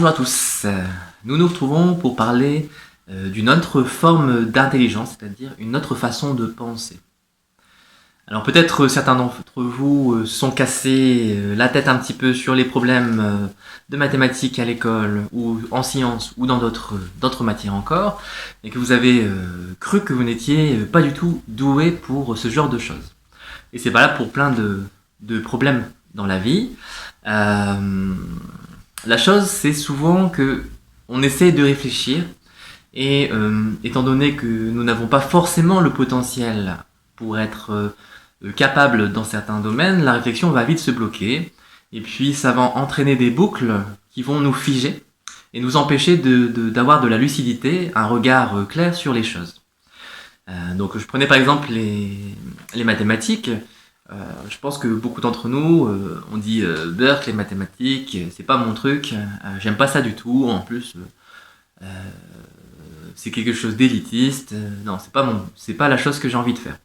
Bonjour à tous, nous nous retrouvons pour parler d'une autre forme d'intelligence, c'est-à-dire une autre façon de penser. Alors peut-être certains d'entre vous se sont cassés la tête un petit peu sur les problèmes de mathématiques à l'école, ou en sciences, ou dans d'autres matières encore, et que vous avez cru que vous n'étiez pas du tout doué pour ce genre de choses. Et c'est valable pour plein de problèmes dans la vie. La chose, c'est souvent que on essaie de réfléchir et étant donné que nous n'avons pas forcément le potentiel pour être capable dans certains domaines, la réflexion va vite se bloquer et puis ça va entraîner des boucles qui vont nous figer et nous empêcher d'avoir de la lucidité, un regard clair sur les choses. Donc je prenais par exemple les mathématiques. Je pense que beaucoup d'entre nous, on dit Burke, les mathématiques, c'est pas mon truc, j'aime pas ça du tout, en plus c'est quelque chose d'élitiste, non, c'est pas la chose que j'ai envie de faire.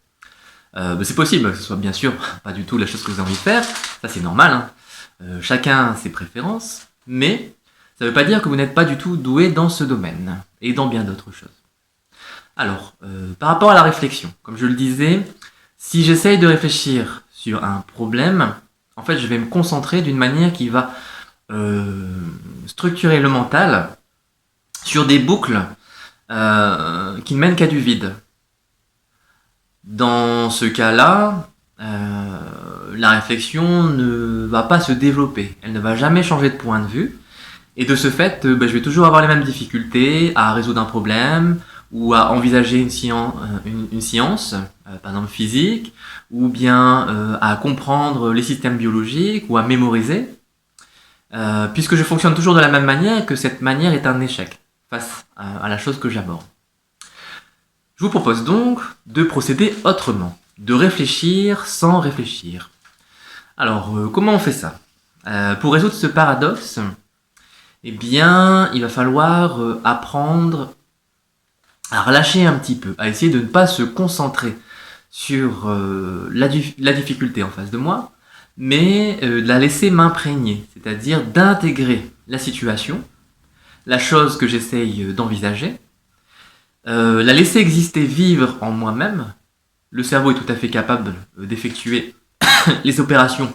C'est possible que ce soit bien sûr pas du tout la chose que vous avez envie de faire, ça c'est normal, hein. Chacun a ses préférences, mais ça veut pas dire que vous n'êtes pas du tout doué dans ce domaine, et dans bien d'autres choses. Alors, par rapport à la réflexion, comme je le disais, si j'essaye de réfléchir sur un problème, en fait, je vais me concentrer d'une manière qui va structurer le mental sur des boucles qui ne mènent qu'à du vide. Dans ce cas-là, la réflexion ne va pas se développer, elle ne va jamais changer de point de vue, et de ce fait, je vais toujours avoir les mêmes difficultés à résoudre un problème, ou à envisager une science, par exemple physique, ou bien à comprendre les systèmes biologiques, ou à mémoriser, puisque je fonctionne toujours de la même manière et que cette manière est un échec face à la chose que j'aborde. Je vous propose donc de procéder autrement, de réfléchir sans réfléchir. Alors, comment on fait ça ? Pour résoudre ce paradoxe, eh bien, il va falloir apprendre à relâcher un petit peu, à essayer de ne pas se concentrer sur la difficulté en face de moi, mais de la laisser m'imprégner, c'est-à-dire d'intégrer la situation, la chose que j'essaye d'envisager, la laisser exister, vivre en moi-même. Le cerveau est tout à fait capable d'effectuer les opérations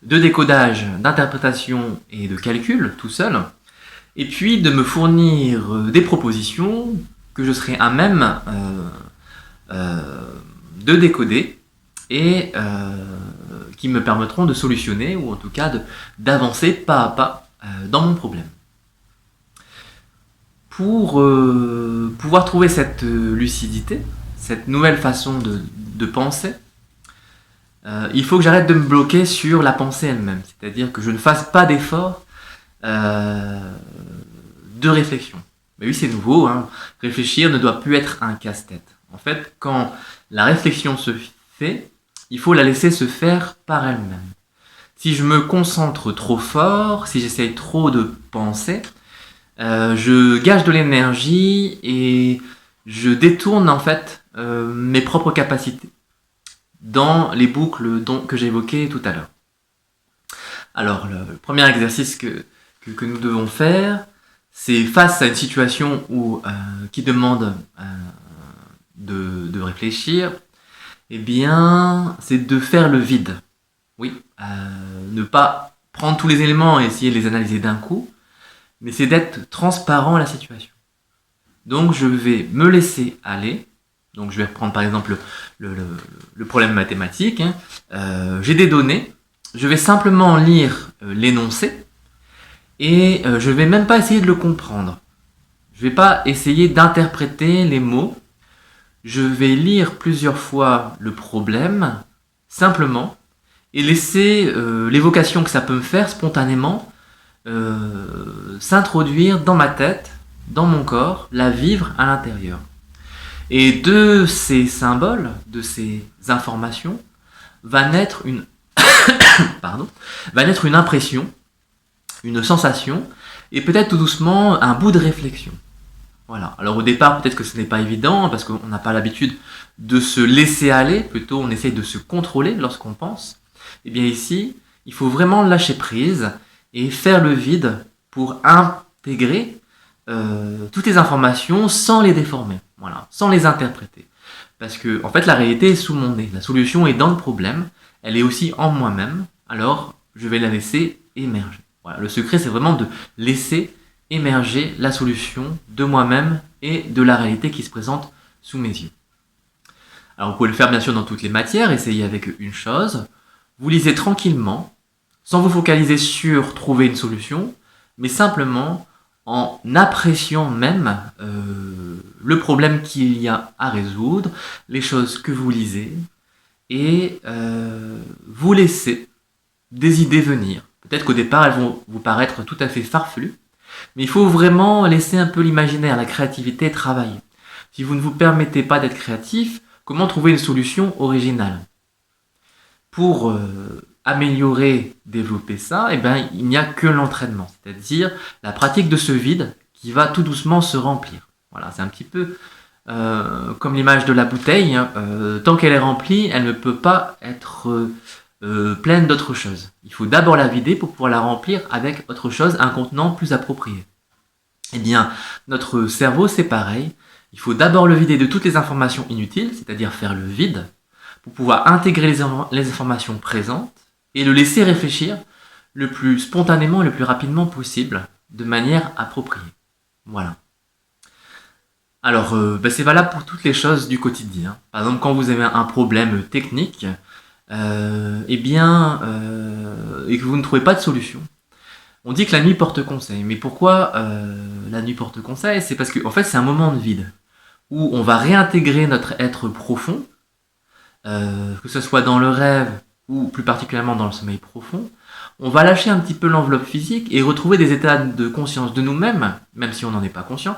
de décodage, d'interprétation et de calcul tout seul, et puis de me fournir des propositions que je serai à même de décoder et qui me permettront de solutionner ou en tout cas d'avancer pas à pas dans mon problème. Pour pouvoir trouver cette lucidité, cette nouvelle façon de penser, il faut que j'arrête de me bloquer sur la pensée elle-même, c'est-à-dire que je ne fasse pas d'effort de réflexion. Mais oui, c'est nouveau, hein. Réfléchir ne doit plus être un casse-tête. En fait, quand la réflexion se fait, il faut la laisser se faire par elle-même. Si je me concentre trop fort, si j'essaye trop de penser, je gâche de l'énergie et je détourne en fait mes propres capacités dans les boucles que j'ai évoquées tout à l'heure. Alors, le premier exercice que nous devons faire, c'est face à une situation qui demande de réfléchir, eh bien, c'est de faire le vide. Oui, ne pas prendre tous les éléments et essayer de les analyser d'un coup, mais c'est d'être transparent à la situation. Donc, je vais me laisser aller. Donc, je vais reprendre par exemple le problème mathématique. J'ai des données. Je vais simplement lire l'énoncé. Et je ne vais même pas essayer de le comprendre. Je ne vais pas essayer d'interpréter les mots. Je vais lire plusieurs fois le problème, simplement, et laisser l'évocation que ça peut me faire spontanément s'introduire dans ma tête, dans mon corps, la vivre à l'intérieur. Et de ces symboles, de ces informations, va naître une impression, une sensation, et peut-être tout doucement un bout de réflexion. Voilà. Alors au départ, peut-être que ce n'est pas évident, parce qu'on n'a pas l'habitude de se laisser aller, plutôt on essaye de se contrôler lorsqu'on pense. Et bien ici, il faut vraiment lâcher prise et faire le vide pour intégrer toutes les informations sans les déformer, voilà, sans les interpréter. Parce que, en fait, la réalité est sous mon nez. La solution est dans le problème. Elle est aussi en moi-même. Alors, je vais la laisser émerger. Voilà. Le secret, c'est vraiment de laisser émerger la solution de moi-même et de la réalité qui se présente sous mes yeux. Alors, vous pouvez le faire bien sûr dans toutes les matières. Essayez avec une chose. Vous lisez tranquillement, sans vous focaliser sur trouver une solution, mais simplement en appréciant même le problème qu'il y a à résoudre, les choses que vous lisez, et vous laissez des idées venir. Peut-être qu'au départ, elles vont vous paraître tout à fait farfelues, mais il faut vraiment laisser un peu l'imaginaire, la créativité travailler. Si vous ne vous permettez pas d'être créatif, comment trouver une solution originale? Pour améliorer, développer ça, eh ben, il n'y a que l'entraînement, c'est-à-dire la pratique de ce vide qui va tout doucement se remplir. Voilà, c'est un petit peu comme l'image de la bouteille, hein. Tant qu'elle est remplie, elle ne peut pas être pleine d'autre chose. Il faut d'abord la vider pour pouvoir la remplir avec autre chose, un contenant plus approprié. Eh bien, notre cerveau, c'est pareil. Il faut d'abord le vider de toutes les informations inutiles, c'est-à-dire faire le vide, pour pouvoir intégrer les informations présentes et le laisser réfléchir le plus spontanément et le plus rapidement possible, de manière appropriée. Voilà. Alors, c'est valable pour toutes les choses du quotidien. Par exemple, quand vous avez un problème technique, et que vous ne trouvez pas de solution, on dit que la nuit porte conseil. Mais pourquoi la nuit porte conseil? C'est parce que, en fait, c'est un moment de vide où on va réintégrer notre être profond, que ce soit dans le rêve ou plus particulièrement dans le sommeil profond. On va lâcher un petit peu l'enveloppe physique et retrouver des états de conscience de nous-mêmes, même si on n'en est pas conscient,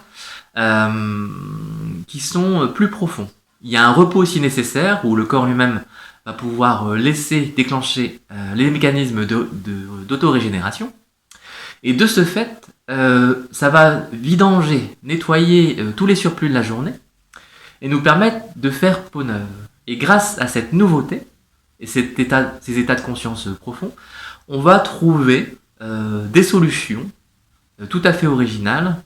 qui sont plus profonds. Il y a un repos aussi nécessaire où le corps lui-même va pouvoir laisser déclencher les mécanismes d'autorégénération. Et de ce fait, ça va vidanger, nettoyer tous les surplus de la journée et nous permettre de faire peau neuve. Et grâce à cette nouveauté et ces états de conscience profonds, on va trouver des solutions tout à fait originales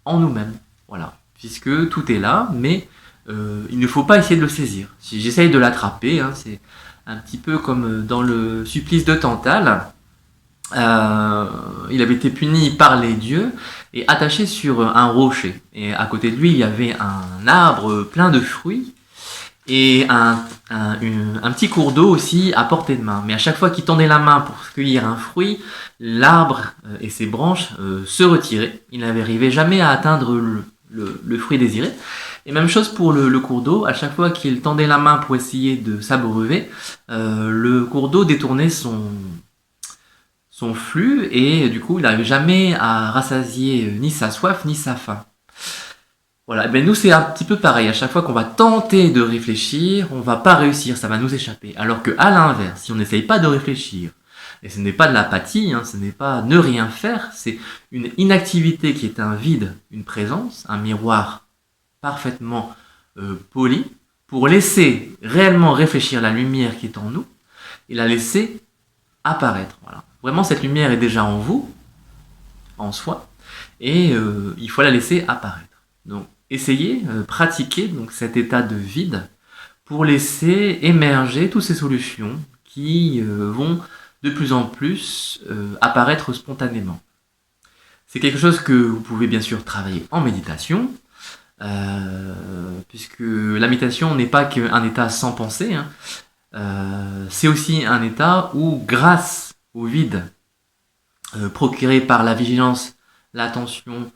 en nous-mêmes. Voilà, puisque tout est là, mais il ne faut pas essayer de le saisir. Si j'essaye de l'attraper, hein, c'est un petit peu comme dans le supplice de Tantale. Il avait été puni par les dieux et attaché sur un rocher. Et à côté de lui, il y avait un arbre plein de fruits et un petit cours d'eau aussi à portée de main. Mais à chaque fois qu'il tendait la main pour cueillir un fruit, l'arbre et ses branches se retiraient. Il n'arrivait jamais à atteindre le fruit désiré. Et même chose pour le cours d'eau, à chaque fois qu'il tendait la main pour essayer de s'abreuver, le cours d'eau détournait son flux et du coup il n'arrivait jamais à rassasier ni sa soif ni sa faim. Voilà, ben nous c'est un petit peu pareil, à chaque fois qu'on va tenter de réfléchir, on va pas réussir, ça va nous échapper. Alors que à l'inverse, si on n'essaye pas de réfléchir, et ce n'est pas de l'apathie, hein, ce n'est pas ne rien faire, c'est une inactivité qui est un vide, une présence, un miroir parfaitement poli, pour laisser réellement réfléchir la lumière qui est en nous, et la laisser apparaître. Voilà. Vraiment cette lumière est déjà en vous, en soi, et il faut la laisser apparaître. Donc essayez, pratiquez donc cet état de vide pour laisser émerger toutes ces solutions qui vont de plus en plus apparaître spontanément. C'est quelque chose que vous pouvez bien sûr travailler en méditation, puisque la méditation n'est pas qu'un état sans pensée, hein. C'est aussi un état où, grâce au vide procuré par la vigilance, l'attention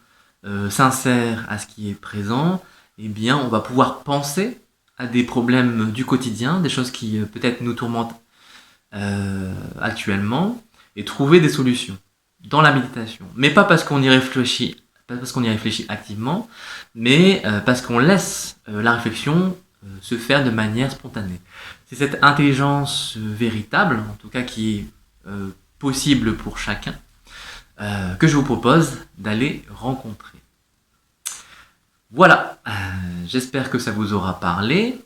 sincère à ce qui est présent, eh bien, on va pouvoir penser à des problèmes du quotidien, des choses qui peut-être nous tourmentent actuellement, et trouver des solutions dans la méditation. Mais pas parce qu'on y réfléchit, activement, mais parce qu'on laisse la réflexion se faire de manière spontanée. C'est cette intelligence véritable, en tout cas qui est possible pour chacun, que je vous propose d'aller rencontrer. Voilà, j'espère que ça vous aura parlé.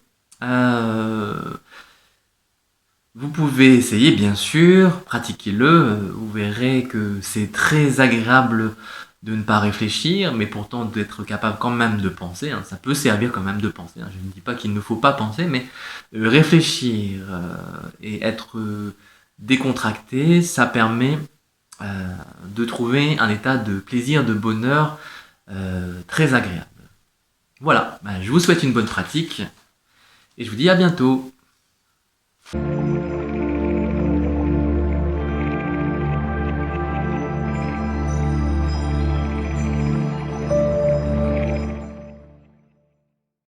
Vous pouvez essayer, bien sûr, pratiquez-le, vous verrez que c'est très agréable de ne pas réfléchir, mais pourtant d'être capable quand même de penser. Hein. Ça peut servir quand même de penser. Hein. Je ne dis pas qu'il ne faut pas penser, mais réfléchir et être décontracté, ça permet de trouver un état de plaisir, de bonheur très agréable. Voilà, je vous souhaite une bonne pratique et je vous dis à bientôt.